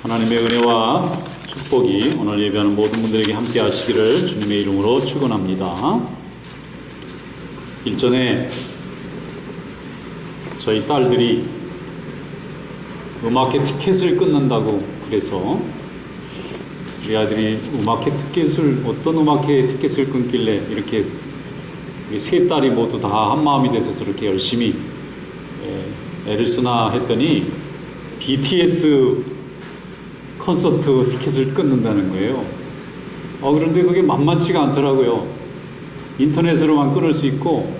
하나님의 은혜와 축복이 오늘 예배하는 모든 분들에게 함께 하시기를 주님의 이름으로 축원합니다. 일전에 저희 딸들이 음악회 티켓을 끊는다고 그래서 우리 아들이 음악회 티켓을 어떤 음악회 티켓을 끊길래 이렇게 우리 세 딸이 모두 다 한마음이 돼서 저렇게 열심히 애를 쓰나 했더니 BTS 콘서트 티켓을 끊는다는 거예요. 그런데 그게 만만치가 않더라고요. 인터넷으로만 끊을 수 있고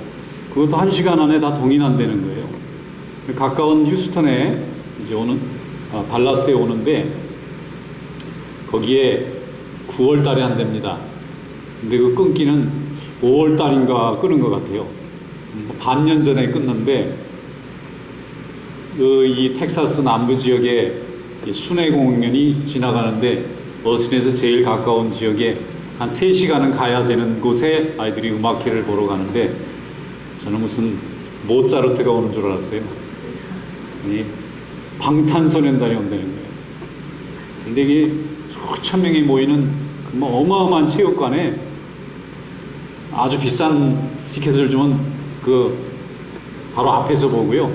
그것도 1시간 안에 다 동인한다는 거예요. 가까운 휴스턴에 이제 달라스에 오는데 거기에 9월 달에 한답니다. 근데 그 끊기는 5월 달인가 끊은 것 같아요. 반년 전에 끊는데 이 텍사스 남부 지역에 순회 공연이 지나가는데 어신에서 제일 가까운 지역에 한 3시간은 가야 되는 곳에 아이들이 음악회를 보러 가는데 저는 무슨 모차르트가 오는 줄 알았어요. 아니, 방탄소년단이 온다는 거예요. 근데 이게 수천 명이 모이는 그 어마어마한 체육관에 아주 비싼 티켓을 주면 그 바로 앞에서 보고요.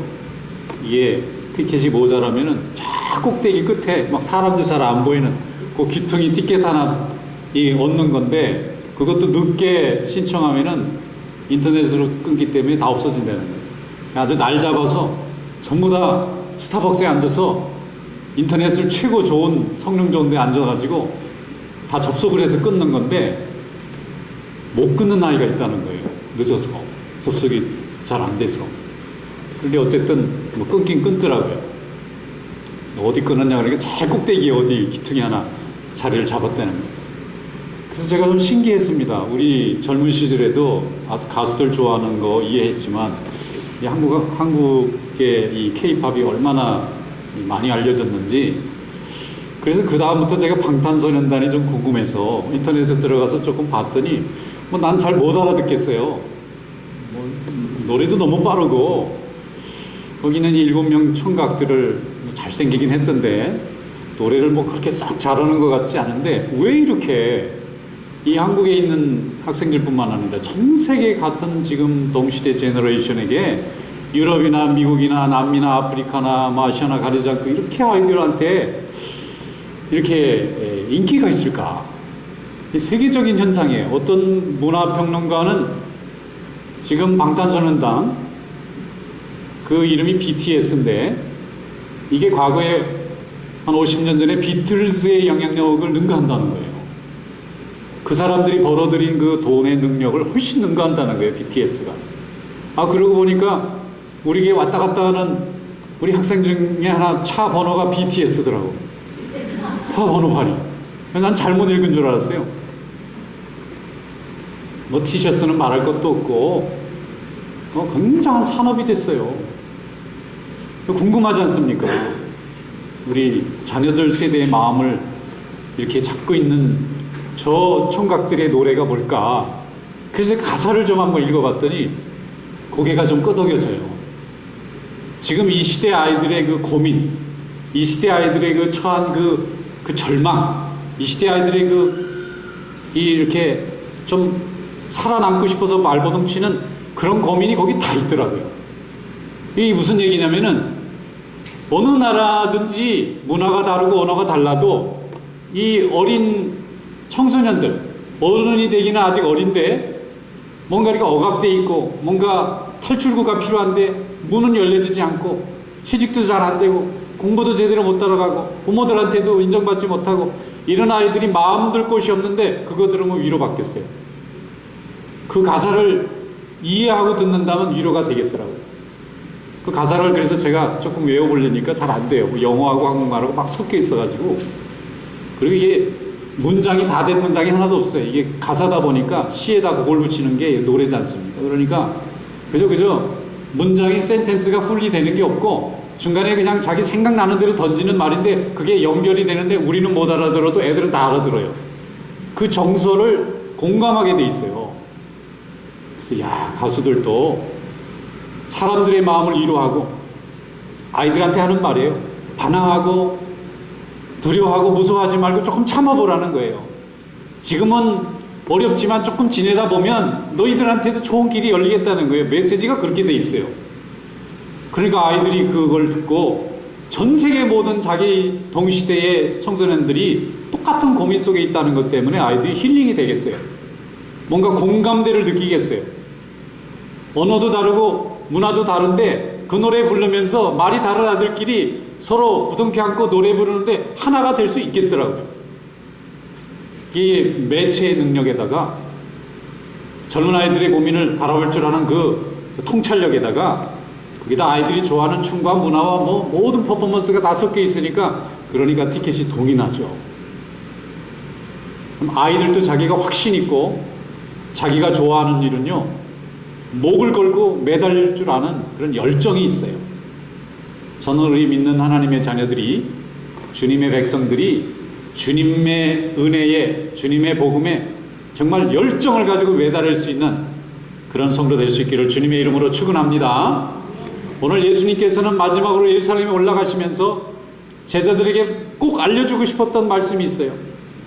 이게 티켓이 모자라면은 저 꼭대기 끝에 막 사람들 잘 안 보이는 그 귀퉁이 티켓 하나 얻는 건데 그것도 늦게 신청하면은 인터넷으로 끊기 때문에 다 없어진다는 거예요. 아주 날 잡아서 전부 다 스타벅스에 앉아서 인터넷을 최고 좋은 성능 좋은 데 앉아가지고 다 접속을 해서 끊는 건데 못 끊는 아이가 있다는 거예요. 늦어서 접속이 잘 안 돼서. 근데 어쨌든 뭐 끊긴 끊더라고요. 어디 끊었냐 그러니까 제일 꼭대기에 어디 기퉁이 하나 자리를 잡았다는 거예요. 그래서 제가 좀 신기했습니다. 우리 젊은 시절에도 가수들 좋아하는 거 이해했지만 이 한국의 이 K-팝이 얼마나 많이 알려졌는지. 그래서 그 다음부터 제가 방탄소년단이 좀 궁금해서 인터넷에 들어가서 조금 봤더니 난 잘 못 알아듣겠어요. 노래도 너무 빠르고 거기는 7명 총각들을 잘생기긴 했던데 노래를 그렇게 싹 잘하는 것 같지 않은데 왜 이렇게 이 한국에 있는 학생들뿐만 아니라 전 세계 같은 지금 동시대 제너레이션에게 유럽이나 미국이나 남미나 아프리카나 아시아나 가리지 않고 이렇게 아이들한테 이렇게 인기가 있을까? 세계적인 현상이에요. 어떤 문화평론가는 지금 방탄소년단 그 이름이 BTS인데 이게 과거에 한 50년 전에 비틀즈의 영향력을 능가한다는 거예요. 그 사람들이 벌어들인 그 돈의 능력을 훨씬 능가한다는 거예요, BTS가. 그러고 보니까 우리에게 왔다 갔다 하는 우리 학생 중에 하나 차 번호가 BTS더라고. 차 번호판이. 난 잘못 읽은 줄 알았어요. 티셔츠는 말할 것도 없고 굉장한 산업이 됐어요. 궁금하지 않습니까? 우리 자녀들 세대의 마음을 이렇게 잡고 있는 저 총각들의 노래가 뭘까? 그래서 가사를 좀 한번 읽어봤더니 고개가 좀 끄덕여져요. 지금 이 시대 아이들의 그 고민, 이 시대 아이들의 그 처한 그 절망, 이 시대 아이들의 이렇게 좀 살아남고 싶어서 발버둥치는 그런 고민이 거기 다 있더라고요. 이게 무슨 얘기냐면은 어느 나라든지 문화가 다르고 언어가 달라도 이 어린 청소년들, 어른이 되기는 아직 어린데 뭔가 이렇게 억압돼 있고 뭔가 탈출구가 필요한데 문은 열려지지 않고 취직도 잘 안 되고 공부도 제대로 못 따라가고 부모들한테도 인정받지 못하고 이런 아이들이 마음 둘 곳이 없는데 그거 들으면 위로받겠어요. 그 가사를 이해하고 듣는다면 위로가 되겠더라고요. 그 가사를 그래서 제가 조금 외워보려니까 잘 안 돼요. 영어하고 한국말하고 막 섞여 있어가지고. 그리고 이게 문장이 다 된 문장이 하나도 없어요. 이게 가사다 보니까 시에다 그걸 붙이는 게 노래지 않습니까? 그러니까 그저 문장이 센텐스가 분리되는 게 없고 중간에 그냥 자기 생각나는 대로 던지는 말인데 그게 연결이 되는데 우리는 못 알아들어도 애들은 다 알아들어요. 그 정서를 공감하게 돼 있어요. 그래서 가수들도 사람들의 마음을 위로하고 아이들한테 하는 말이에요. 반항하고 두려워하고 무서워하지 말고 조금 참아보라는 거예요. 지금은 어렵지만 조금 지내다 보면 너희들한테도 좋은 길이 열리겠다는 거예요. 메시지가 그렇게 돼 있어요. 그러니까 아이들이 그걸 듣고 전 세계 모든 자기 동시대의 청소년들이 똑같은 고민 속에 있다는 것 때문에 아이들이 힐링이 되겠어요. 뭔가 공감대를 느끼겠어요. 언어도 다르고 문화도 다른데 그 노래 부르면서 말이 다른 아들끼리 서로 부둥켜 안고 노래 부르는데 하나가 될 수 있겠더라고요. 이 매체의 능력에다가 젊은 아이들의 고민을 바라볼 줄 아는 그 통찰력에다가 거기다 아이들이 좋아하는 춤과 문화와 뭐 모든 퍼포먼스가 다 섞여 있으니까 그러니까 티켓이 동이 나죠. 그럼 아이들도 자기가 확신 있고 자기가 좋아하는 일은요 목을 걸고 매달릴 줄 아는 그런 열정이 있어요. 저는 우리 믿는 하나님의 자녀들이 주님의 백성들이 주님의 은혜에 주님의 복음에 정말 열정을 가지고 매달릴 수 있는 그런 성도 될 수 있기를 주님의 이름으로 축원합니다. 오늘 예수님께서는 마지막으로 예루살렘에 올라가시면서 제자들에게 꼭 알려주고 싶었던 말씀이 있어요.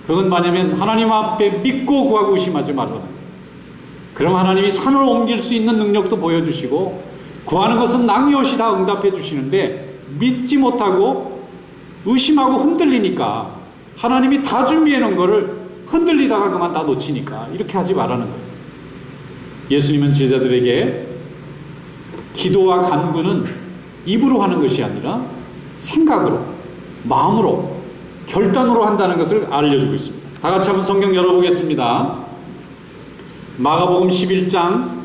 그건 뭐냐면 하나님 앞에 믿고 구하고 의심하지 말라는 거예요. 그럼 하나님이 산을 옮길 수 있는 능력도 보여주시고 구하는 것은 낭여시 다 응답해 주시는데 믿지 못하고 의심하고 흔들리니까 하나님이 다 준비해 놓은 거를 흔들리다가 그만 다 놓치니까 이렇게 하지 말라는 거예요. 예수님은 제자들에게 기도와 간구는 입으로 하는 것이 아니라 생각으로, 마음으로, 결단으로 한다는 것을 알려주고 있습니다. 다 같이 한번 성경 열어보겠습니다. 마가복음 11장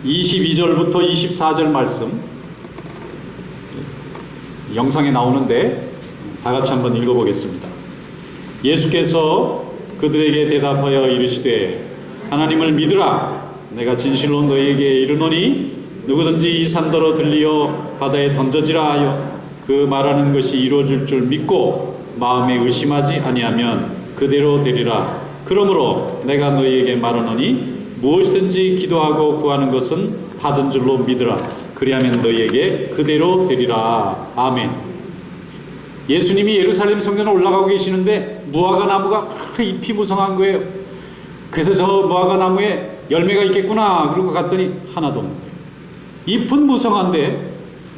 22절부터 24절 말씀 영상에 나오는데 다 같이 한번 읽어보겠습니다. 예수께서 그들에게 대답하여 이르시되 하나님을 믿으라. 내가 진실로 너희에게 이르노니 누구든지 이 산더러 들리어 바다에 던져지라 하여 그 말하는 것이 이루어질 줄 믿고 마음에 의심하지 아니하면 그대로 되리라. 그러므로 내가 너희에게 말하노니 무엇이든지 기도하고 구하는 것은 받은 줄로 믿으라. 그리하면 너희에게 그대로 되리라. 아멘. 예수님이 예루살렘 성전에 올라가고 계시는데 무화과 나무가 잎이 무성한 거예요. 그래서 저 무화과 나무에 열매가 있겠구나 그러고 갔더니 하나도 없는 거예요. 잎은 무성한데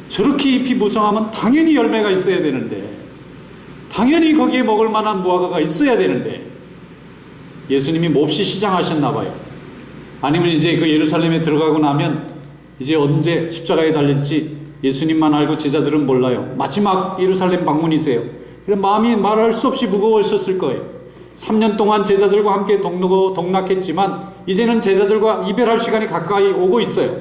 저렇게 잎이 무성하면 당연히 열매가 있어야 되는데 당연히 거기에 먹을 만한 무화과가 있어야 되는데 예수님이 몹시 시장하셨나 봐요. 아니면 이제 그 예루살렘에 들어가고 나면 이제 언제 십자가에 달릴지 예수님만 알고 제자들은 몰라요. 마지막 예루살렘 방문이세요. 그래서 마음이 말할 수 없이 무거웠었을 거예요. 3년 동안 제자들과 함께 동락했지만 이제는 제자들과 이별할 시간이 가까이 오고 있어요.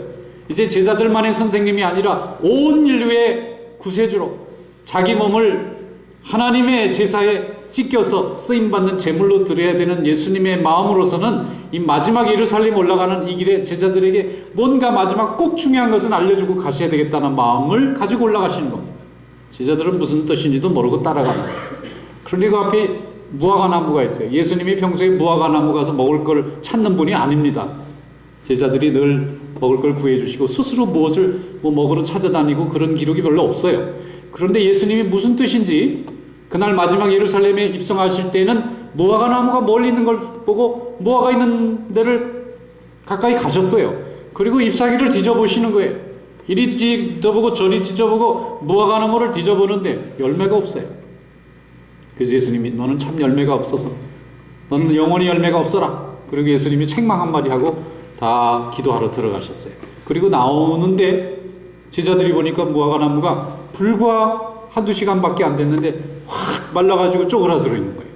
이제 제자들만의 선생님이 아니라 온 인류의 구세주로 자기 몸을 하나님의 제사에 찢겨서 쓰임받는 제물로 드려야 되는 예수님의 마음으로서는 이 마지막 예루살렘 올라가는 이 길에 제자들에게 뭔가 마지막 꼭 중요한 것은 알려주고 가셔야 되겠다는 마음을 가지고 올라가시는 겁니다. 제자들은 무슨 뜻인지도 모르고 따라가는 거예요. 그런데 그 앞에 무화과 나무가 있어요. 예수님이 평소에 무화과 나무 가서 먹을 걸 찾는 분이 아닙니다. 제자들이 늘 먹을 걸 구해주시고 스스로 무엇을 먹으러 찾아다니고 그런 기록이 별로 없어요. 그런데 예수님이 무슨 뜻인지 그날 마지막 예루살렘에 입성하실 때는 무화과 나무가 멀리 있는 걸 보고 무화과 있는 데를 가까이 가셨어요. 그리고 잎사귀를 뒤져보시는 거예요. 이리 뒤져보고 저리 뒤져보고 무화과 나무를 뒤져보는데 열매가 없어요. 그래서 예수님이 너는 참 열매가 없어서 너는 영원히 열매가 없어라. 그리고 예수님이 책망 한마디 하고 다 기도하러 들어가셨어요. 그리고 나오는데 제자들이 보니까 무화과 나무가 불과 한두 시간밖에 안 됐는데 확 말라가지고 쪼그라들어 있는 거예요.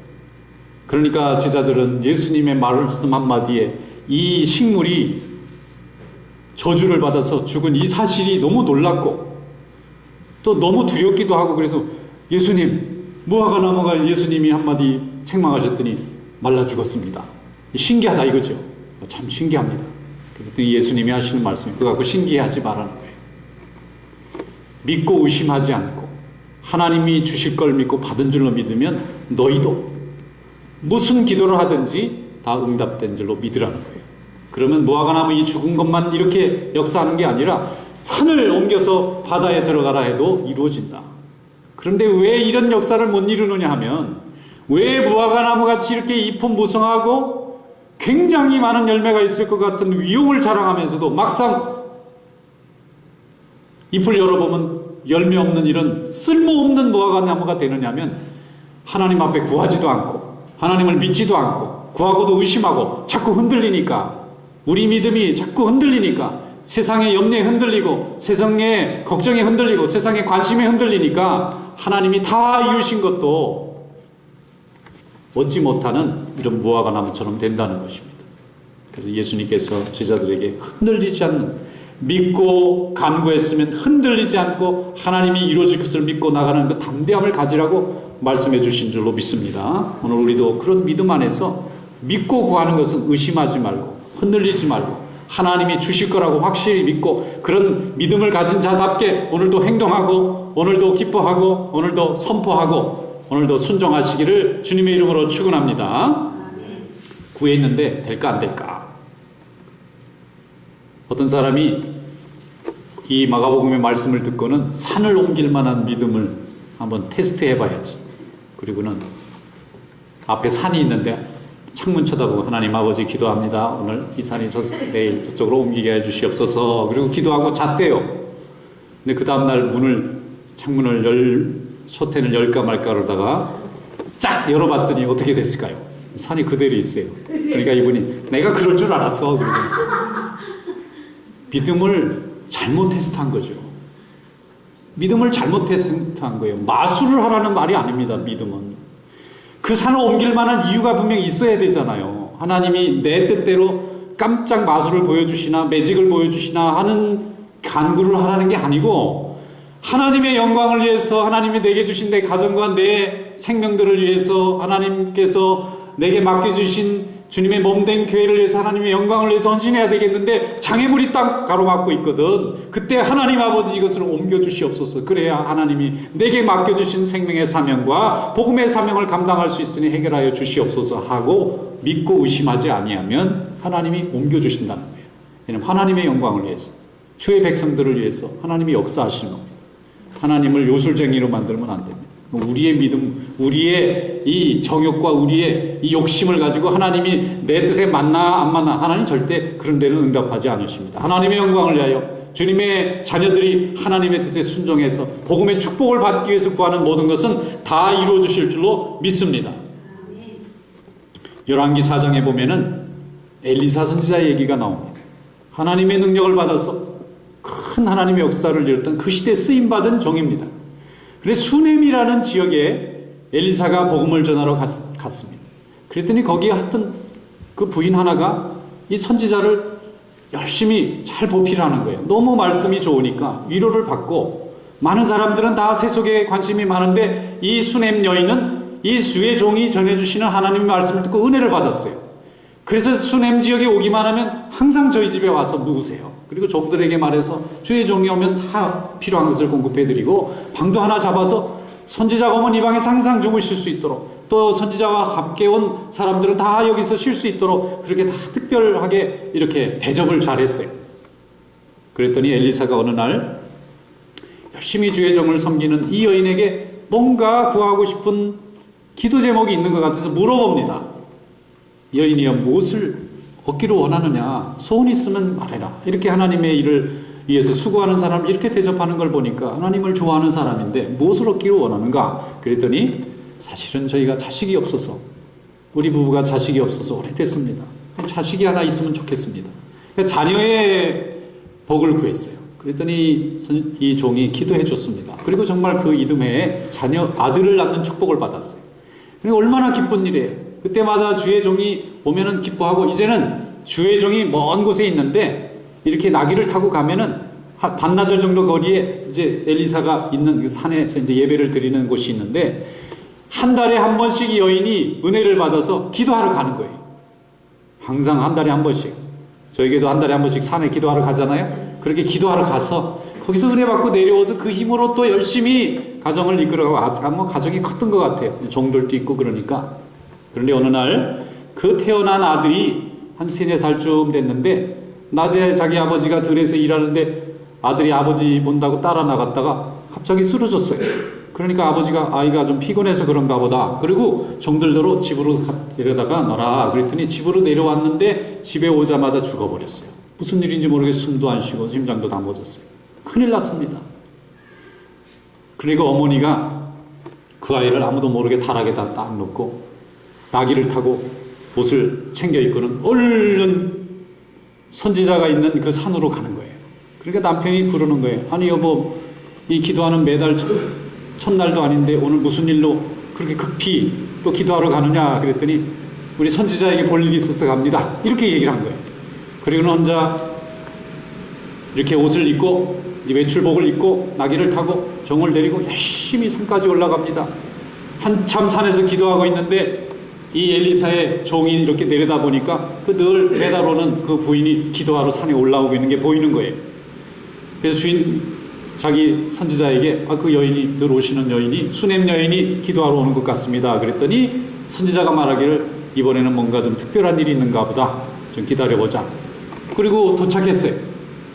그러니까 제자들은 예수님의 말씀 한마디에 이 식물이 저주를 받아서 죽은 이 사실이 너무 놀랍고 또 너무 두렵기도 하고 그래서 예수님, 무화과 나무가 예수님이 한마디 책망하셨더니 말라 죽었습니다. 신기하다 이거죠. 참 신기합니다. 그랬더니 예수님이 하시는 말씀이 그거 갖고 신기해하지 말라는 거예요. 믿고 의심하지 않고 하나님이 주실 걸 믿고 받은 줄로 믿으면 너희도 무슨 기도를 하든지 다 응답된 줄로 믿으라는 거예요. 그러면 무화과 나무 이 죽은 것만 이렇게 역사하는 게 아니라 산을 옮겨서 바다에 들어가라 해도 이루어진다. 그런데 왜 이런 역사를 못 이루느냐 하면, 왜 무화과나무같이 이렇게 잎은 무성하고 굉장히 많은 열매가 있을 것 같은 위용을 자랑하면서도 막상 잎을 열어보면 열매 없는 이런 쓸모없는 무화과나무가 되느냐 하면, 하나님 앞에 구하지도 않고 하나님을 믿지도 않고 구하고도 의심하고 자꾸 흔들리니까, 우리 믿음이 자꾸 흔들리니까, 세상의 염려에 흔들리고 세상의 걱정에 흔들리고 세상의 관심에 흔들리니까 하나님이 다 이루신 것도 얻지 못하는 이런 무화과나무처럼 된다는 것입니다. 그래서 예수님께서 제자들에게 흔들리지 않는, 믿고 간구했으면 흔들리지 않고 하나님이 이루어질 것을 믿고 나가는 그 담대함을 가지라고 말씀해 주신 줄로 믿습니다. 오늘 우리도 그런 믿음 안에서 믿고 구하는 것은 의심하지 말고 흔들리지 말고 하나님이 주실 거라고 확실히 믿고, 그런 믿음을 가진 자답게 오늘도 행동하고 오늘도 기뻐하고 오늘도 선포하고 오늘도 순종하시기를 주님의 이름으로 축원합니다. 구했는데 될까 안 될까? 어떤 사람이 이 마가복음의 말씀을 듣고는 산을 옮길 만한 믿음을 한번 테스트해 봐야지. 그리고는 앞에 산이 있는데 창문 쳐다보고, 하나님 아버지 기도합니다. 오늘 이 산이 내일 저쪽으로 옮기게 해주시옵소서. 그리고 기도하고 잤대요. 근데 그 다음날 쇼텐을 열까 말까 그러다가 쫙 열어봤더니 어떻게 됐을까요? 산이 그대로 있어요. 그러니까 이분이 내가 그럴 줄 알았어. 그러고 믿음을 잘못 테스트한 거죠. 믿음을 잘못 테스트한 거예요. 마술을 하라는 말이 아닙니다. 믿음은 그 산을 옮길 만한 이유가 분명히 있어야 되잖아요. 하나님이 내 뜻대로 깜짝 마술을 보여주시나 매직을 보여주시나 하는 간구를 하라는 게 아니고, 하나님의 영광을 위해서, 하나님이 내게 주신 내 가정과 내 생명들을 위해서, 하나님께서 내게 맡겨주신 주님의 몸된 교회를 위해서, 하나님의 영광을 위해서 헌신해야 되겠는데 장애물이 딱 가로막고 있거든. 그때 하나님 아버지 이것을 옮겨주시옵소서. 그래야 하나님이 내게 맡겨주신 생명의 사명과 복음의 사명을 감당할 수 있으니 해결하여 주시옵소서 하고 믿고 의심하지 아니하면 하나님이 옮겨주신다는 거예요. 왜냐하면 하나님의 영광을 위해서, 주의 백성들을 위해서 하나님이 역사하시는 겁니다. 하나님을 요술쟁이로 만들면 안 됩니다. 우리의 믿음, 우리의 이 정욕과 우리의 이 욕심을 가지고 하나님이 내 뜻에 맞나 안 맞나, 하나님 절대 그런 데는 응답하지 않으십니다. 하나님의 영광을 위하여 주님의 자녀들이 하나님의 뜻에 순종해서 복음의 축복을 받기 위해서 구하는 모든 것은 다 이루어 주실 줄로 믿습니다. 열왕기 4장에 보면은 엘리사 선지자의 얘기가 나옵니다. 하나님의 능력을 받아서 큰 하나님의 역사를 이뤘던 그 시대에 쓰임받은 종입니다. 그래서 수넴이라는 지역에 엘리사가 복음을 전하러 갔습니다. 그랬더니 거기에 하여튼 그 부인 하나가 이 선지자를 열심히 잘 보필하는 거예요. 너무 말씀이 좋으니까 위로를 받고, 많은 사람들은 다 세속에 관심이 많은데 이 수넴 여인은 이 주의 종이 전해주시는 하나님의 말씀을 듣고 은혜를 받았어요. 그래서 수넴 지역에 오기만 하면 항상 저희 집에 와서 묵으세요. 그리고 종들에게 말해서 주의 종이 오면 다 필요한 것을 공급해드리고, 방도 하나 잡아서 선지자가 오면 이 방에서 항상 주무실 수 있도록, 또 선지자와 함께 온 사람들은 다 여기서 쉴 수 있도록 그렇게 다 특별하게 이렇게 대접을 잘했어요. 그랬더니 엘리사가 어느 날 열심히 주의 종을 섬기는 이 여인에게 뭔가 구하고 싶은 기도 제목이 있는 것 같아서 물어봅니다. 여인이여, 무엇을 얻기를 원하느냐? 소원 있으면 말해라. 이렇게 하나님의 일을 위해서 수고하는 사람 이렇게 대접하는 걸 보니까 하나님을 좋아하는 사람인데 무엇을 얻기를 원하는가? 그랬더니 사실은 저희가 자식이 없어서, 우리 부부가 자식이 없어서 오래됐습니다. 자식이 하나 있으면 좋겠습니다. 자녀의 복을 구했어요. 그랬더니 이 종이 기도해 줬습니다. 그리고 정말 그 이듬해에 아들을 낳는 축복을 받았어요. 얼마나 기쁜 일이에요. 그때마다 주의 종이 오면은 기뻐하고, 이제는 주의 종이 먼 곳에 있는데 이렇게 나귀를 타고 가면은 한 반나절 정도 거리에 이제 엘리사가 있는 그 산에서 이제 예배를 드리는 곳이 있는데, 한 달에 한 번씩 이 여인이 은혜를 받아서 기도하러 가는 거예요. 항상 한 달에 한 번씩. 저에게도 한 달에 한 번씩 산에 기도하러 가잖아요. 그렇게 기도하러 가서 거기서 은혜 받고 내려와서 그 힘으로 또 열심히 가정을 이끌어가고, 뭐 가정이 컸던 것 같아요. 종들도 있고 그러니까. 그런데 어느 날 그 태어난 아들이 한 3-4살쯤 됐는데, 낮에 자기 아버지가 들에서 일하는데 아들이 아버지 본다고 따라 나갔다가 갑자기 쓰러졌어요. 그러니까 아버지가 아이가 좀 피곤해서 그런가 보다. 그리고 종들대로 집으로 데려다가 놔라. 그랬더니 집으로 내려왔는데 집에 오자마자 죽어버렸어요. 무슨 일인지 모르겠어 숨도 안 쉬고 심장도 다 멎었어요. 큰일 났습니다. 그리고 어머니가 그 아이를 아무도 모르게 다락에다 딱 놓고 나귀를 타고 옷을 챙겨 입고는 얼른 선지자가 있는 그 산으로 가는 거예요. 그러니까 남편이 부르는 거예요. 아니 여보, 이 기도하는 매달 첫날도 아닌데 오늘 무슨 일로 그렇게 급히 또 기도하러 가느냐 그랬더니 우리 선지자에게 볼 일이 있어서 갑니다. 이렇게 얘기를 한 거예요. 그리고는 혼자 이렇게 옷을 입고 외출복을 입고 나귀를 타고 종을 데리고 열심히 산까지 올라갑니다. 한참 산에서 기도하고 있는데 이 엘리사의 종이 이렇게 내려다 보니까 그 늘 매달오는 그 부인이 기도하러 산에 올라오고 있는 게 보이는 거예요. 그래서 자기 선지자에게 그 여인이 늘 오시는 여인이 수넴 여인이 기도하러 오는 것 같습니다. 그랬더니 선지자가 말하기를 이번에는 뭔가 좀 특별한 일이 있는가 보다. 좀 기다려보자. 그리고 도착했어요.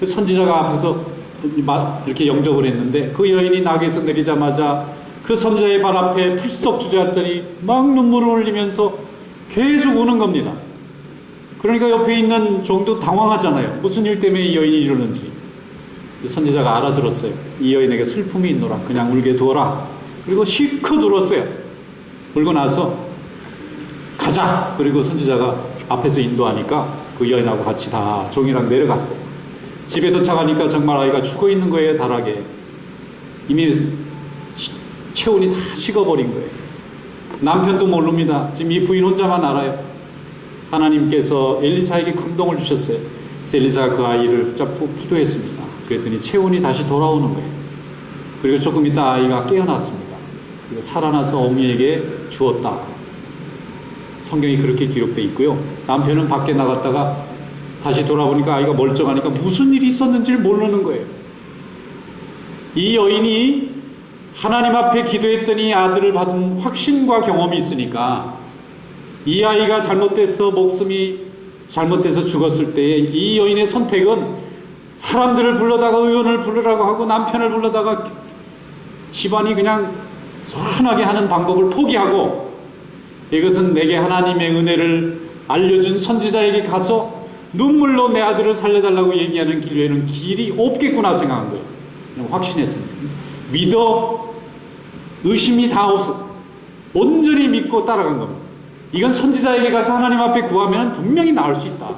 선지자가 앞에서 이렇게 영접을 했는데 그 여인이 나귀에서 내리자마자 그 선지자의 발 앞에 풀썩 주저앉더니 막 눈물을 흘리면서 계속 우는 겁니다. 그러니까 옆에 있는 종도 당황하잖아요. 무슨 일 때문에 이 여인이 이러는지. 선지자가 알아들었어요. 이 여인에게 슬픔이 있노라. 그냥 울게 두어라. 그리고 실컷 울었어요. 울고 나서 가자. 그리고 선지자가 앞에서 인도하니까 그 여인하고 같이 다 종이랑 내려갔어요. 집에 도착하니까 정말 아이가 죽어 있는 거예요. 다락에. 이미 체온이 다 식어버린 거예요. 남편도 모릅니다. 지금 이 부인 혼자만 알아요. 하나님께서 엘리사에게 감동을 주셨어요. 그래서 엘리사가 그 아이를 붙잡고 기도했습니다. 그랬더니 체온이 다시 돌아오는 거예요. 그리고 조금 있다 아이가 깨어났습니다. 그리고 살아나서 어머니에게 주었다. 성경이 그렇게 기록되어 있고요. 남편은 밖에 나갔다가 다시 돌아보니까 아이가 멀쩡하니까 무슨 일이 있었는지를 모르는 거예요. 이 여인이 하나님 앞에 기도했더니 아들을 받은 확신과 경험이 있으니까 이 아이가 잘못돼서 목숨이 잘못돼서 죽었을 때에 이 여인의 선택은 사람들을 불러다가 의원을 부르라고 하고 남편을 불러다가 집안이 그냥 선하게 하는 방법을 포기하고 이것은 내게 하나님의 은혜를 알려준 선지자에게 가서 눈물로 내 아들을 살려달라고 얘기하는 길 외에는 길이 없겠구나 생각한 거예요. 확신했습니다. 믿어 의심이 다 없어 온전히 믿고 따라간 겁니다. 이건 선지자에게 가서 하나님 앞에 구하면 분명히 나올 수 있다.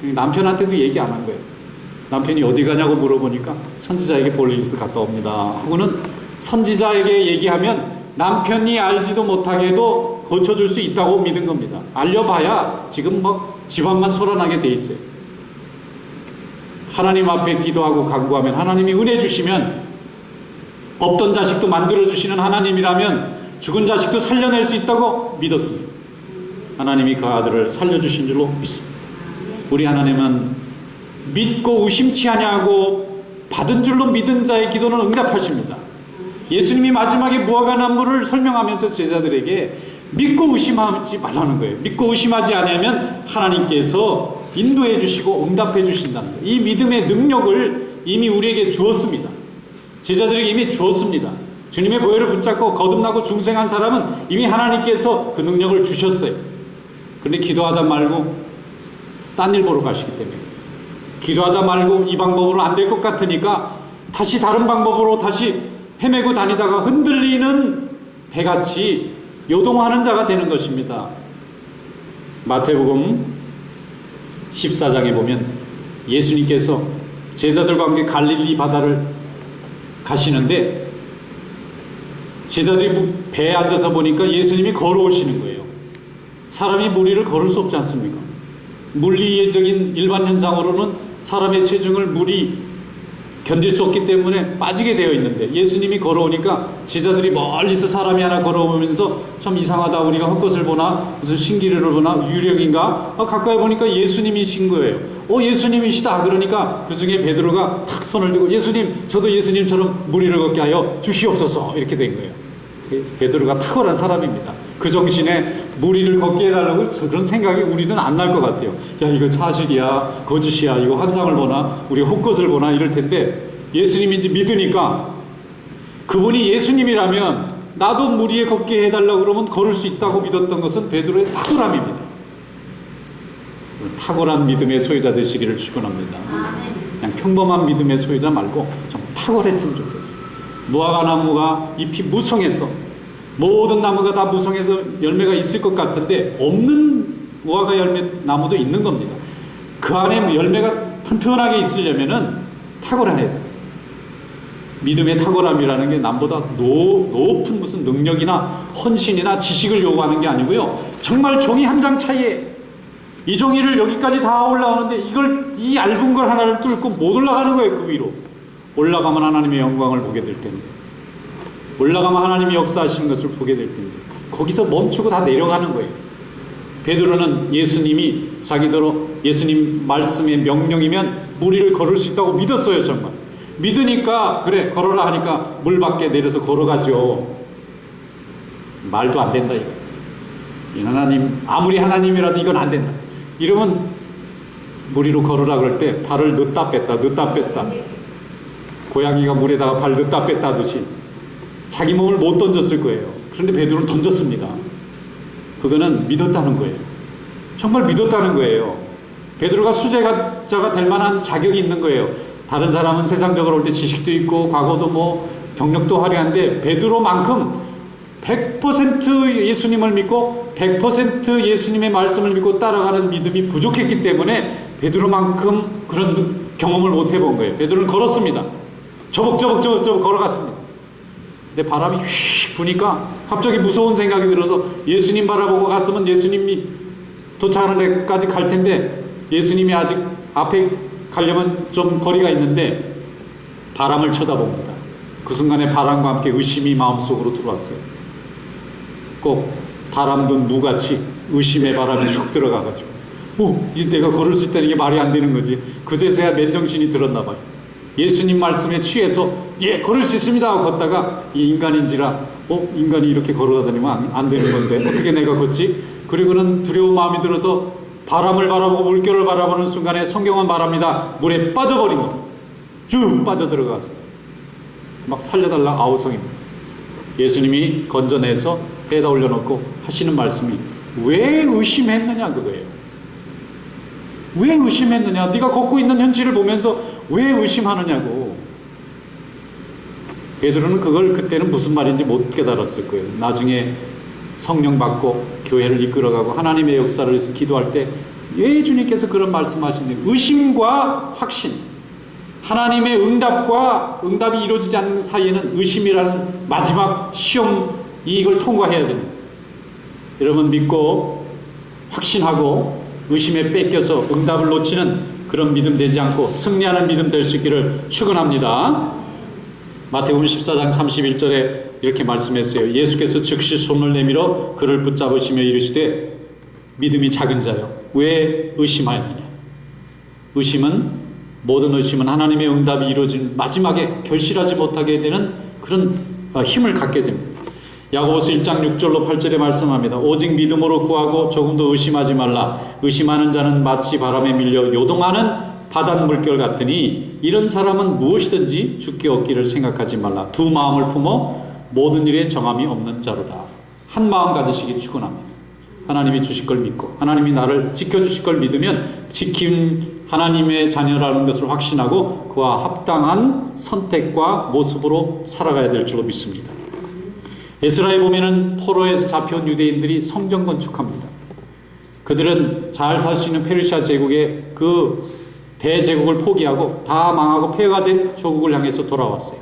남편한테도 얘기 안 한 거예요. 남편이 어디 가냐고 물어보니까 선지자에게 볼 일이 있어 갔다 옵니다 하고는 선지자에게 얘기하면 남편이 알지도 못하게도 고쳐줄 수 있다고 믿은 겁니다. 알려봐야 지금 막 집안만 소란하게 돼 있어요. 하나님 앞에 기도하고 간구하면 하나님이 은혜 주시면 없던 자식도 만들어주시는 하나님이라면 죽은 자식도 살려낼 수 있다고 믿었습니다. 하나님이 그 아들을 살려주신 줄로 믿습니다. 우리 하나님은 믿고 의심치 아니하고 받은 줄로 믿은 자의 기도는 응답하십니다. 예수님이 마지막에 무화과 나무를 설명하면서 제자들에게 믿고 의심하지 말라는 거예요. 믿고 의심하지 않으면 하나님께서 인도해 주시고 응답해 주신다는 거예요. 이 믿음의 능력을 이미 우리에게 주었습니다. 제자들에게 이미 주었습니다. 주님의 보혈을 붙잡고 거듭나고 중생한 사람은 이미 하나님께서 그 능력을 주셨어요. 그런데 기도하다 말고 딴 일 보러 가시기 때문에 기도하다 말고 이 방법으로 안 될 것 같으니까 다시 다른 방법으로 다시 헤매고 다니다가 흔들리는 배같이 요동하는 자가 되는 것입니다. 마태복음 14장에 보면 예수님께서 제자들과 함께 갈릴리 바다를 가시는데 제자들이 배에 앉아서 보니까 예수님이 걸어오시는 거예요. 사람이 무리를 걸을 수 없지 않습니까? 물리적인 일반 현상으로는 사람의 체중을 물이 견딜 수 없기 때문에 빠지게 되어 있는데 예수님이 걸어오니까 제자들이 멀리서 사람이 하나 걸어오면서 참 이상하다, 우리가 헛것을 보나 무슨 신기를 보나 유령인가 가까이 보니까 예수님이신 거예요. 예수님이시다. 그러니까 그 중에 베드로가 탁 손을 들고 예수님, 저도 예수님처럼 무리를 걷게 하여 주시옵소서 이렇게 된 거예요. 베드로가 탁월한 사람입니다. 그 정신에 무리를 걷게 해달라고 그런 생각이 우리는 안 날 것 같아요. 야, 이거 사실이야 거짓이야, 이거 환상을 보나 우리가 헛것을 보나 이럴 텐데 예수님인지 믿으니까 그분이 예수님이라면 나도 물 위에 걷게 해달라고 그러면 걸을 수 있다고 믿었던 것은 베드로의 탁월함입니다. 탁월한 믿음의 소유자 되시기를 축원합니다. 그냥 평범한 믿음의 소유자 말고 좀 탁월했으면 좋겠어요. 무화과 나무가 잎이 무성해서 모든 나무가 다 무성해서 열매가 있을 것 같은데 없는 무화과 열매 나무도 있는 겁니다. 그 안에 열매가 튼튼하게 있으려면은 탁월해야 돼요. 믿음의 탁월함이라는 게 남보다 높은 무슨 능력이나 헌신이나 지식을 요구하는 게 아니고요. 정말 종이 한 장 차이에 이 종이를 여기까지 다 올라오는데 이 얇은 걸 하나를 뚫고 못 올라가는 거예요. 그 위로. 올라가면 하나님의 영광을 보게 될 텐데. 올라가면 하나님이 역사하시는 것을 보게 될 텐데. 거기서 멈추고 다 내려가는 거예요. 베드로는 예수님이 자기대로 예수님 말씀의 명령이면 물 위를 걸을 수 있다고 믿었어요. 정말. 믿으니까 그래 걸어라 하니까 물 밖에 내려서 걸어가죠. 말도 안 된다 이거. 이 하나님 아무리 하나님이라도 이건 안 된다. 이러면 물 위로 걸으라 그럴 때 발을 넣다 뺐다 고양이가 물에다가 발 넣다 뺐다 하듯이 자기 몸을 못 던졌을 거예요. 그런데 베드로는 던졌습니다. 그거는 믿었다는 거예요. 정말 믿었다는 거예요. 베드로가 수제자가 될 만한 자격이 있는 거예요. 다른 사람은 세상적으로 올 때 지식도 있고 과거도 뭐 경력도 화려한데 베드로만큼 100% 예수님을 믿고 100% 예수님의 말씀을 믿고 따라가는 믿음이 부족했기 때문에 베드로만큼 그런 경험을 못 해본 거예요. 베드로는 걸었습니다. 저벅저벅 걸어갔습니다. 근데 바람이 휙 부니까 갑자기 무서운 생각이 들어서 예수님 바라보고 갔으면 예수님이 도착하는 데까지 갈 텐데 예수님이 아직 앞에 가려면 좀 거리가 있는데 바람을 쳐다봅니다. 그 순간에 바람과 함께 의심이 마음속으로 들어왔어요. 꼭 바람 든 무같이 의심의 바람이 쑥 들어가가지고 이 내가 걸을 수 있다는 게 말이 안 되는 거지. 그제서야 맨정신이 들었나 봐요. 예수님 말씀에 취해서 걸을 수 있습니다 하고 걷다가 이 인간인지라 인간이 이렇게 걸어다니면 안 되는 건데 어떻게 내가 걷지? 그리고는 두려운 마음이 들어서 바람을 바라보고 물결을 바라보는 순간에 성경은 말합니다. 물에 빠져버린 겁니다. 쭉 빠져들어가서 막 살려달라 아우성입니다. 예수님이 건져내서 배에다 올려놓고 하시는 말씀이 왜 의심했느냐 그거예요. 왜 의심했느냐? 네가 걷고 있는 현실을 보면서 왜 의심하느냐고. 베드로는 그걸 그때는 무슨 말인지 못 깨달았을 거예요. 나중에 성령 받고 교회를 이끌어가고 하나님의 역사를 위해서 기도할 때 예수님께서 그런 말씀하시는데 의심과 확신, 하나님의 응답이 이루어지지 않는 사이에는 의심이라는 마지막 시험 이걸 통과해야 됩니다. 여러분 믿고 확신하고 의심에 뺏겨서 응답을 놓치는 그런 믿음 되지 않고 승리하는 믿음 될 수 있기를 축원합니다. 마태복음 14장 31절에 이렇게 말씀했어요. 예수께서 즉시 손을 내밀어 그를 붙잡으시며 이르시되 믿음이 작은 자여 왜 의심하였느냐. 모든 의심은 하나님의 응답이 이루어진 마지막에 결실하지 못하게 되는 그런 힘을 갖게 됩니다. 야고보서 1장 6절로 8절에 말씀합니다. 오직 믿음으로 구하고 조금도 의심하지 말라. 의심하는 자는 마치 바람에 밀려 요동하는 바닷물결 같으니 이런 사람은 무엇이든지 주께 얻기를 생각하지 말라. 두 마음을 품어 모든 일에 정함이 없는 자로다. 한 마음 가지시기 축원합니다. 하나님이 주실 걸 믿고 하나님이 나를 지켜주실 걸 믿으면 지킨 하나님의 자녀라는 것을 확신하고 그와 합당한 선택과 모습으로 살아가야 될 줄로 믿습니다. 에스라에 보면은 포로에서 잡혀온 유대인들이 성전 건축합니다. 그들은 잘 살 수 있는 페르시아 제국의 그 대제국을 포기하고 다 망하고 폐허가 된 조국을 향해서 돌아왔어요.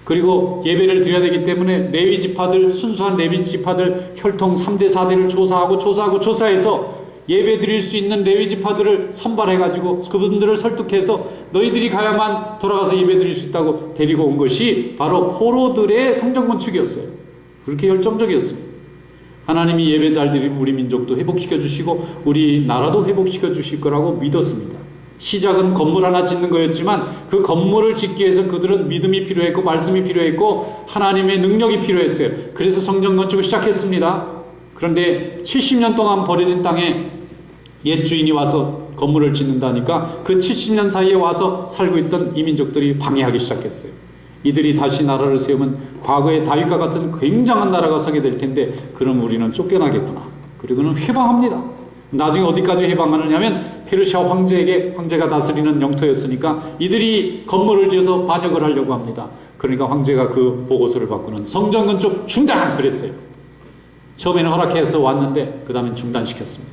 그리고 예배를 드려야 되기 때문에 레위 지파들, 순수한 레위 지파들 혈통 3대 4대를 조사해서 예배 드릴 수 있는 레위 지파들을 선발해가지고 그분들을 설득해서 너희들이 가야만 돌아가서 예배 드릴 수 있다고 데리고 온 것이 바로 포로들의 성전 건축이었어요. 그렇게 열정적이었습니다. 하나님이 예배 잘 드리면 우리 민족도 회복시켜 주시고 우리 나라도 회복시켜 주실 거라고 믿었습니다. 시작은 건물 하나 짓는 거였지만 그 건물을 짓기 위해서 그들은 믿음이 필요했고 말씀이 필요했고 하나님의 능력이 필요했어요. 그래서 성전 건축을 시작했습니다. 그런데 70년 동안 버려진 땅에 옛 주인이 와서 건물을 짓는다니까 그 70년 사이에 와서 살고 있던 이민족들이 방해하기 시작했어요. 이들이 다시 나라를 세우면 과거의 다윗과 같은 굉장한 나라가 서게 될 텐데 그럼 우리는 쫓겨나겠구나. 그리고는 해방합니다. 나중에 어디까지 해방하느냐 하면 페르시아 황제가 다스리는 영토였으니까 이들이 건물을 지어서 반역을 하려고 합니다. 그러니까 황제가 그 보고서를 받고는 성전 건축 중단! 그랬어요. 처음에는 허락해서 왔는데 그 다음엔 중단시켰습니다.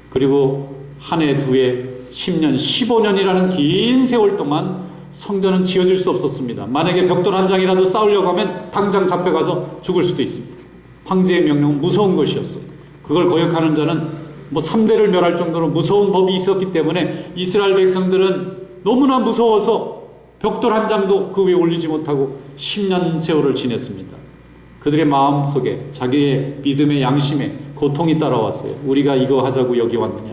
그리고 한 해, 두 해, 10년, 15년이라는 긴 세월 동안 성전은 지어질 수 없었습니다. 만약에 벽돌 한 장이라도 쌓으려고 하면 당장 잡혀가서 죽을 수도 있습니다. 황제의 명령은 무서운 것이었어요. 그걸 거역하는 자는 3대를 멸할 정도로 무서운 법이 있었기 때문에 이스라엘 백성들은 너무나 무서워서 벽돌 한 장도 그 위에 올리지 못하고 10년 세월을 지냈습니다. 그들의 마음속에 자기의 믿음의 양심에 고통이 따라왔어요. 우리가 이거 하자고 여기 왔느냐?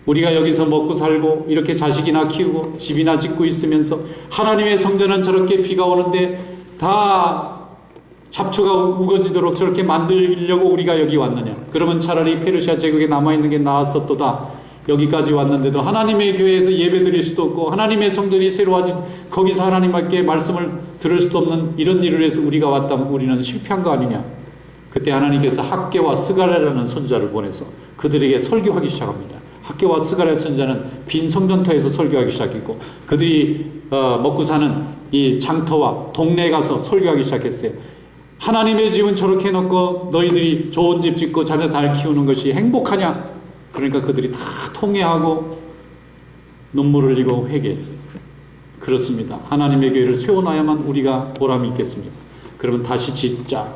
우리가 여기서 먹고 살고 이렇게 자식이나 키우고 집이나 짓고 있으면서 하나님의 성전은 저렇게 비가 오는데 다 잡초가 우거지도록 저렇게 만들려고 우리가 여기 왔느냐? 그러면 차라리 페르시아 제국에 남아있는 게 나았었도다. 여기까지 왔는데도 하나님의 교회에서 예배 드릴 수도 없고 하나님의 성전이 새로워진 거기서 하나님께 말씀을 들을 수도 없는 이런 일을 해서 우리가 왔다면 우리는 실패한 거 아니냐? 그때 하나님께서 학개와 스가랴라는 선자를 보내서 그들에게 설교하기 시작합니다. 학개와 스가랴 선자는 빈 성전터에서 설교하기 시작했고 그들이 먹고 사는 이 장터와 동네에 가서 설교하기 시작했어요. 하나님의 집은 저렇게 해놓고 너희들이 좋은 집 짓고 자녀 잘 키우는 것이 행복하냐? 그러니까 그들이 다 통회하고 눈물을 흘리고 회개했어요. 그렇습니다. 하나님의 교회를 세워놔야만 우리가 보람이 있겠습니다. 그러면 다시 짓자.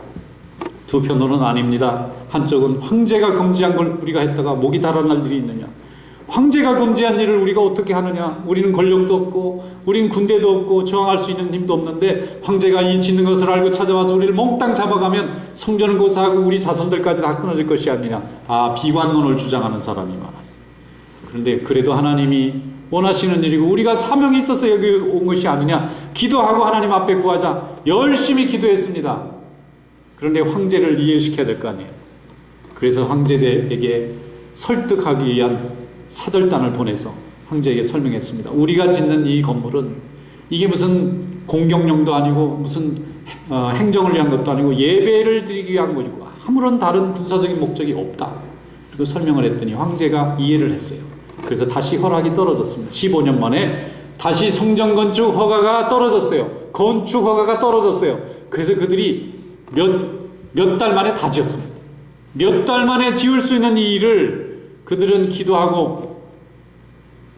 두 편으로는 아닙니다. 한쪽은 황제가 금지한 걸 우리가 했다가 목이 달아날 일이 있느냐? 황제가 금지한 일을 우리가 어떻게 하느냐? 우리는 권력도 없고 우리는 군대도 없고 저항할 수 있는 힘도 없는데 황제가 이 짓는 것을 알고 찾아와서 우리를 몽땅 잡아가면 성전을 고사하고 우리 자손들까지 다 끊어질 것이 아니냐? 비관론을 주장하는 사람이 많았어요. 그런데 그래도 하나님이 원하시는 일이고 우리가 사명이 있어서 여기 온 것이 아니냐? 기도하고 하나님 앞에 구하자. 열심히 기도했습니다. 그런데 황제를 이해시켜야 될 거 아니에요. 그래서 황제에게 설득하기 위한 사절단을 보내서 황제에게 설명했습니다. 우리가 짓는 이 건물은 이게 무슨 공경용도 아니고 무슨 행정을 위한 것도 아니고 예배를 드리기 위한 것이고 아무런 다른 군사적인 목적이 없다. 그리고 설명을 했더니 황제가 이해를 했어요. 그래서 다시 허락이 떨어졌습니다. 15년 만에 다시 성전 건축 허가가 떨어졌어요. 건축 허가가 떨어졌어요. 그래서 그들이 몇 달 만에 다 지었습니다. 몇 달 만에 지을 수 있는 이 일을 그들은 기도하고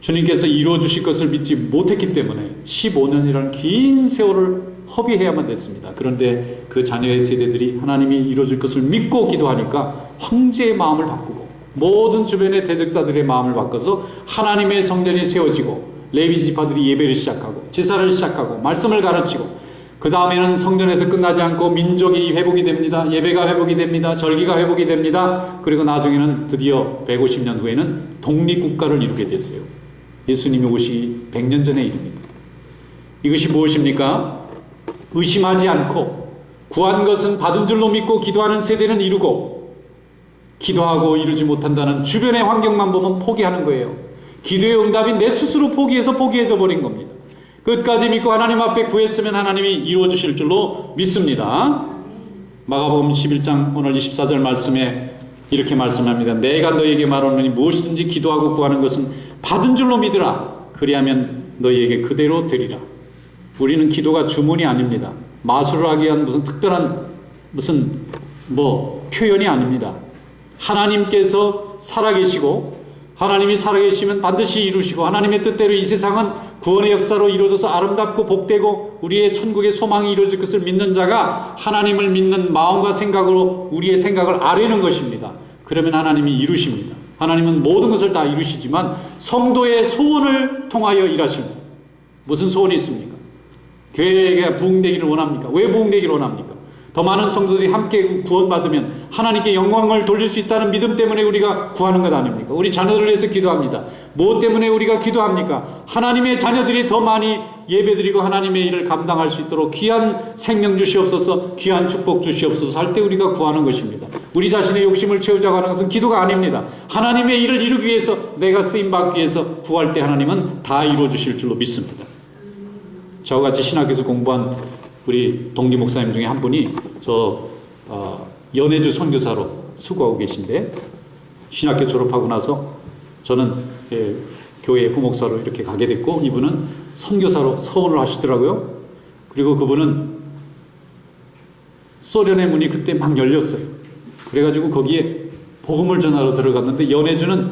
주님께서 이루어 주실 것을 믿지 못했기 때문에 15년이라는 긴 세월을 허비해야만 됐습니다. 그런데 그 자녀의 세대들이 하나님이 이루어 줄 것을 믿고 기도하니까 황제의 마음을 바꾸고 모든 주변의 대적자들의 마음을 바꿔서 하나님의 성전이 세워지고 레위 지파들이 예배를 시작하고 제사를 시작하고 말씀을 가르치고 그 다음에는 성전에서 끝나지 않고 민족이 회복이 됩니다. 예배가 회복이 됩니다. 절기가 회복이 됩니다. 그리고 나중에는 드디어 150년 후에는 독립국가를 이루게 됐어요. 예수님이 오시기 100년 전의 일입니다. 이것이 무엇입니까? 의심하지 않고 구한 것은 받은 줄로 믿고 기도하는 세대는 이루고 기도하고 이루지 못한다는 주변의 환경만 보면 포기하는 거예요. 기도의 응답이 내 스스로 포기해서 버린 겁니다. 끝까지 믿고 하나님 앞에 구했으면 하나님이 이루어 주실 줄로 믿습니다. 마가복음 11장 오늘 24절 말씀에 이렇게 말씀합니다. 내가 너에게 말하노니 무엇이든지 기도하고 구하는 것은 받은 줄로 믿으라. 그리하면 너희에게 그대로 되리라. 우리는 기도가 주문이 아닙니다. 마술을 하기 위한 무슨 특별한 표현이 아닙니다. 하나님께서 살아계시고 하나님이 살아계시면 반드시 이루시고 하나님의 뜻대로 이 세상은 구원의 역사로 이루어져서 아름답고 복되고 우리의 천국의 소망이 이루어질 것을 믿는 자가 하나님을 믿는 마음과 생각으로 우리의 생각을 아뢰는 것입니다. 그러면 하나님이 이루십니다. 하나님은 모든 것을 다 이루시지만 성도의 소원을 통하여 일하십니다. 무슨 소원이 있습니까? 교회가 부흥되기를 원합니까? 왜 부흥되기를 원합니까? 더 많은 성도들이 함께 구원받으면 하나님께 영광을 돌릴 수 있다는 믿음 때문에 우리가 구하는 것 아닙니까? 우리 자녀들을 위해서 기도합니다. 무엇 때문에 우리가 기도합니까? 하나님의 자녀들이 더 많이 예배드리고 하나님의 일을 감당할 수 있도록 귀한 생명 주시옵소서, 귀한 축복 주시옵소서 할 때 우리가 구하는 것입니다. 우리 자신의 욕심을 채우자고 하는 것은 기도가 아닙니다. 하나님의 일을 이루기 위해서 내가 쓰임받기 위해서 구할 때 하나님은 다 이루어 주실 줄로 믿습니다. 저와 같이 신학교에서 공부한 우리 동기 목사님 중에 한 분이 연해주 선교사로 수고하고 계신데, 신학교 졸업하고 나서 저는 교회 부목사로 이렇게 가게 됐고, 이분은 선교사로 서원을 하시더라고요. 그리고 그분은 소련의 문이 그때 막 열렸어요. 그래가지고 거기에 복음을 전하러 들어갔는데, 연해주는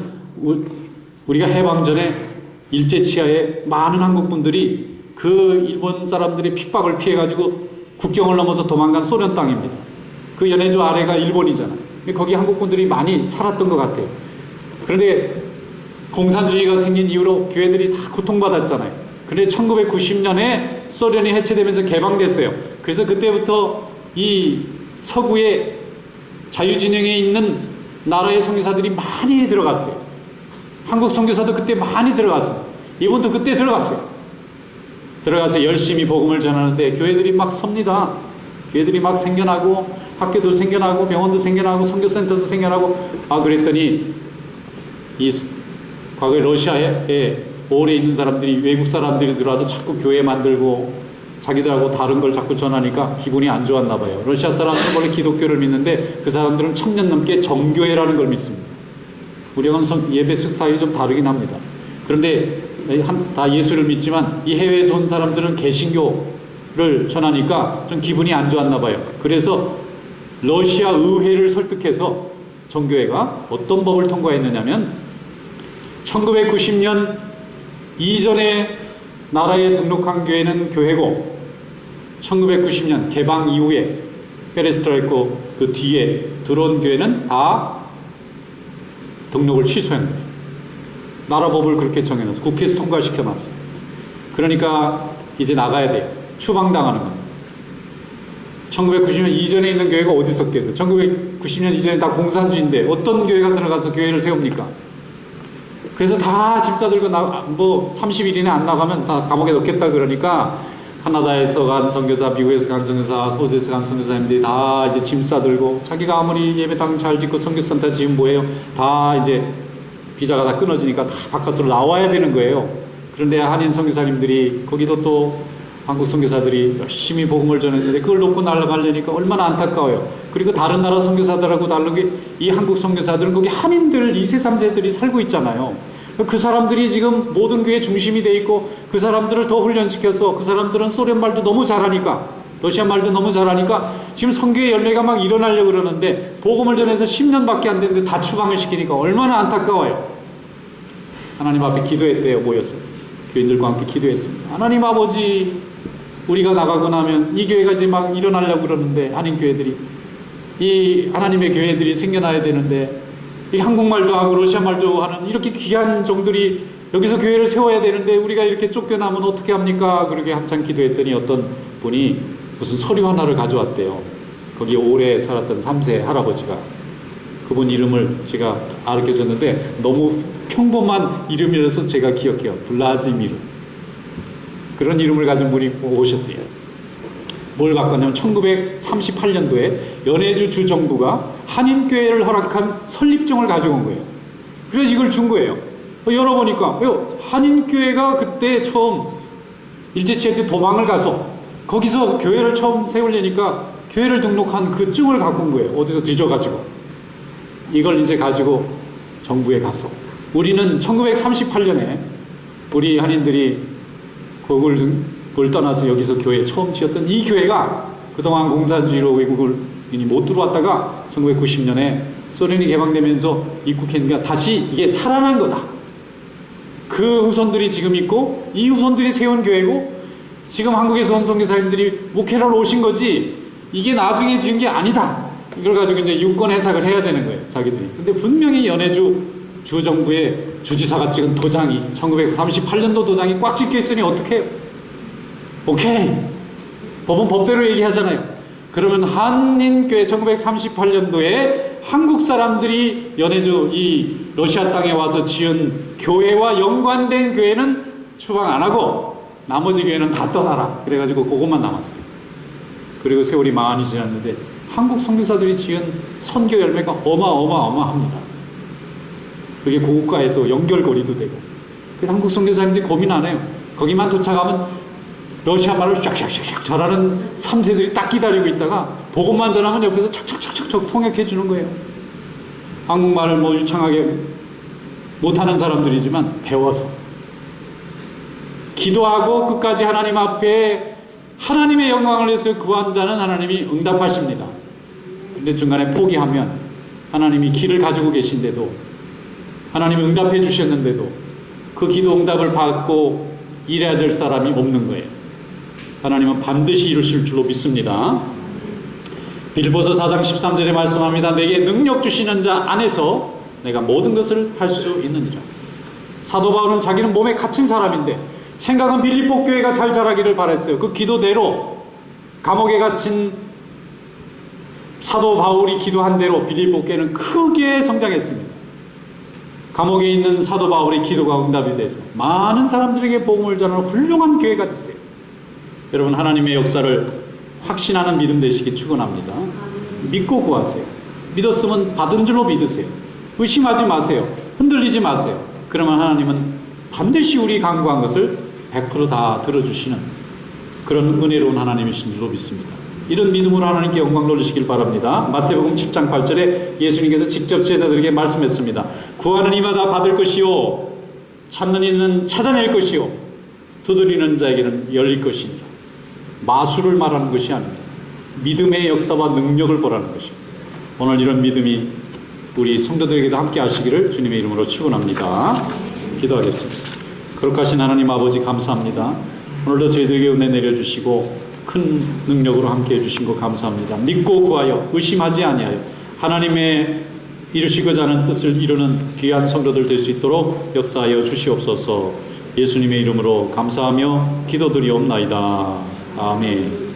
우리가 해방 전에 일제치하에 많은 한국분들이 그 일본 사람들의 핍박을 피해가지고 국경을 넘어서 도망간 소련 땅입니다. 그 연해주 아래가 일본이잖아요. 거기 한국분들이 많이 살았던 것 같아요. 그런데 공산주의가 생긴 이후로 교회들이 다 고통받았잖아요. 그런데 1990년에 소련이 해체되면서 개방됐어요. 그래서 그때부터 이 서구의 자유진영에 있는 나라의 선교사들이 많이 들어갔어요. 한국 선교사도 그때 많이 들어갔어요. 이분도 그때 들어갔어요. 들어가서 열심히 복음을 전하는데 교회들이 막 섭니다. 교회들이 막 생겨나고, 학교도 생겨나고, 병원도 생겨나고, 선교센터도 생겨나고. 그랬더니 이 과거에 러시아에 오래 있는 사람들이, 외국 사람들이 들어와서 자꾸 교회 만들고 자기들하고 다른 걸 자꾸 전하니까 기분이 안 좋았나 봐요. 러시아 사람들은 원래 기독교를 믿는데 그 사람들은 1000년 넘게 정교회라는 걸 믿습니다. 우리하고는 예배 스타일이 좀 다르긴 합니다. 그런데 다 예수를 믿지만 이 해외에서 온 사람들은 개신교를 전하니까 좀 기분이 안 좋았나 봐요. 그래서 러시아 의회를 설득해서 정교회가 어떤 법을 통과했느냐면, 1990년 이전에 나라에 등록한 교회는 교회고, 1990년 개방 이후에 페레스트라이크 그 뒤에 들어온 교회는 다 등록을 취소한 거예요. 나라법을 그렇게 정해놨어요. 국회에서 통과시켜놨어요. 그러니까 이제 나가야 돼요. 추방당하는 겁니다. 1990년 이전에 있는 교회가 어디 있었겠어요? 1990년 이전에 다 공산주의인데 어떤 교회가 들어가서 교회를 세웁니까? 그래서 다 짐 싸들고 30일 이내 안 나가면 다 감옥에 넣겠다 그러니까, 카나다에서 간 선교사, 미국에서 간 선교사, 호주에서 간 선교사님들이 다 이제 짐 싸들고, 자기가 아무리 예배당 잘 짓고 선교센터 지금 뭐예요? 다 이제 비자가 다 끊어지니까 다 바깥으로 나와야 되는 거예요. 그런데 한인 선교사님들이, 거기도 또 한국 선교사들이 열심히 복음을 전했는데 그걸 놓고 날아가려니까 얼마나 안타까워요. 그리고 다른 나라 선교사들하고 다른 게, 이 한국 선교사들은 거기 한인들 2세 3세들이 살고 있잖아요. 그 사람들이 지금 모든 교회 중심이 돼 있고, 그 사람들을 더 훈련시켜서, 그 사람들은 소련 말도 너무 잘하니까, 러시아 말도 너무 잘하니까 지금 선교의 열매가 막 일어나려고 그러는데, 복음을 전해서 10년밖에 안 됐는데 다 추방을 시키니까 얼마나 안타까워요. 하나님 앞에 기도했대요. 모였어요. 교인들과 함께 기도했습니다. 하나님 아버지, 우리가 나가고 나면 이 교회가 이제 막 일어나려고 그러는데, 한인 교회들이, 이 하나님의 교회들이 생겨나야 되는데, 이 한국말도 하고 러시아 말도 하는 이렇게 귀한 종들이 여기서 교회를 세워야 되는데 우리가 이렇게 쫓겨나면 어떻게 합니까? 그렇게 한참 기도했더니 어떤 분이 무슨 서류 하나를 가져왔대요. 거기 오래 살았던 3세 할아버지가. 그분 이름을 제가 알려줬는데 너무 평범한 이름이라서 제가 기억해요. 블라지미르. 그런 이름을 가진 분이 오셨대요. 뭘 바꿨냐면 1938년도에 연해주 주정부가 한인교회를 허락한 설립증을 가지고 온 거예요. 그래서 이걸 준 거예요. 열어보니까 한인교회가 그때 처음 일제치하 때 도망을 가서 거기서 교회를 처음 세우려니까 교회를 등록한 그 증을 갖고 온 거예요. 어디서 뒤져가지고. 이걸 이제 가지고 정부에 가서, 우리는 1938년에 우리 한인들이 그걸 떠나서 여기서 교회 처음 지었던 이 교회가 그동안 공산주의로 외국인이 못 들어왔다가 1990년에 소련이 개방되면서 입국했으니까 다시 이게 살아난 거다. 그 후손들이 지금 있고, 이 후손들이 세운 교회고, 지금 한국에서 온 선교사님들이 목회하러 오신 거지, 이게 나중에 지은 게 아니다. 이걸 가지고 이제 유권 해석을 해야 되는 거예요, 자기들이. 근데 분명히 연해주 주정부의 주지사가 찍은 도장이, 1938년도 도장이 꽉 찍혀 있으니 어떻게 해요? 오케이. 법은 법대로 얘기하잖아요. 그러면 한인교회 1938년도에 한국 사람들이 연해주 이 러시아 땅에 와서 지은 교회와 연관된 교회는 추방 안 하고 나머지 교회는 다 떠나라. 그래가지고 그것만 남았어요. 그리고 세월이 많이 지났는데 한국 선교사들이 지은 선교 열매가 어마어마합니다. 그게 고국과의 또 연결고리도 되고. 그래서 한국 선교사님들이 고민 안 해요. 거기만 도착하면 러시아 말을 샥샥샥샥 잘하는 3세들이 딱 기다리고 있다가 복음만 전하면 옆에서 착착착착 통역해 주는 거예요. 한국말을 뭐 유창하게 못하는 사람들이지만 배워서 기도하고 끝까지 하나님 앞에 하나님의 영광을 위해서 구한 자는 하나님이 응답하십니다. 근데 중간에 포기하면 하나님이 길을 가지고 계신데도 하나님이 응답해 주셨는데도 그 기도 응답을 받고 일해야 될 사람이 없는 거예요. 하나님은 반드시 이루실 줄로 믿습니다. 빌보서 4장 13절에 말씀합니다. 내게 능력 주시는 자 안에서 내가 모든 것을 할 수 있느니라. 사도 바울은 자기는 몸에 갇힌 사람인데 생각은 빌립보 교회가 잘 자라기를 바랬어요. 그 기도대로 감옥에 갇힌 사도 바울이 기도한 대로 빌립보 교회는 크게 성장했습니다. 감옥에 있는 사도 바울의 기도가 응답이 돼서 많은 사람들에게 복음을 전하는 훌륭한 교회가 됐어요. 여러분, 하나님의 역사를 확신하는 믿음 되시기 축원합니다. 믿고 구하세요. 믿었으면 받은 줄로 믿으세요. 의심하지 마세요. 흔들리지 마세요. 그러면 하나님은 반드시 우리 간구한 것을 100%다 들어주시는 그런 은혜로운 하나님이신 줄로 믿습니다. 이런 믿음으로 하나님께 영광 돌리시길 바랍니다. 마태복음 7장 8절에 예수님께서 직접 제자들에게 말씀했습니다. 구하는 이마다 받을 것이요 찾는 이는 찾아낼 것이요 두드리는 자에게는 열릴 것이니라. 마술을 말하는 것이 아닙니다. 믿음의 역사와 능력을 보라는 것입니다. 오늘 이런 믿음이 우리 성도들에게도 함께 하시기를 주님의 이름으로 축원합니다. 기도하겠습니다. 거룩하신 하나님 아버지 감사합니다. 오늘도 저희들에게 은혜 내려주시고 큰 능력으로 함께 해주신 것 감사합니다. 믿고 구하여 의심하지 아니하여 하나님의 이루시고자 하는 뜻을 이루는 귀한 성도들 될 수 있도록 역사하여 주시옵소서. 예수님의 이름으로 감사하며 기도드리옵나이다. 아멘.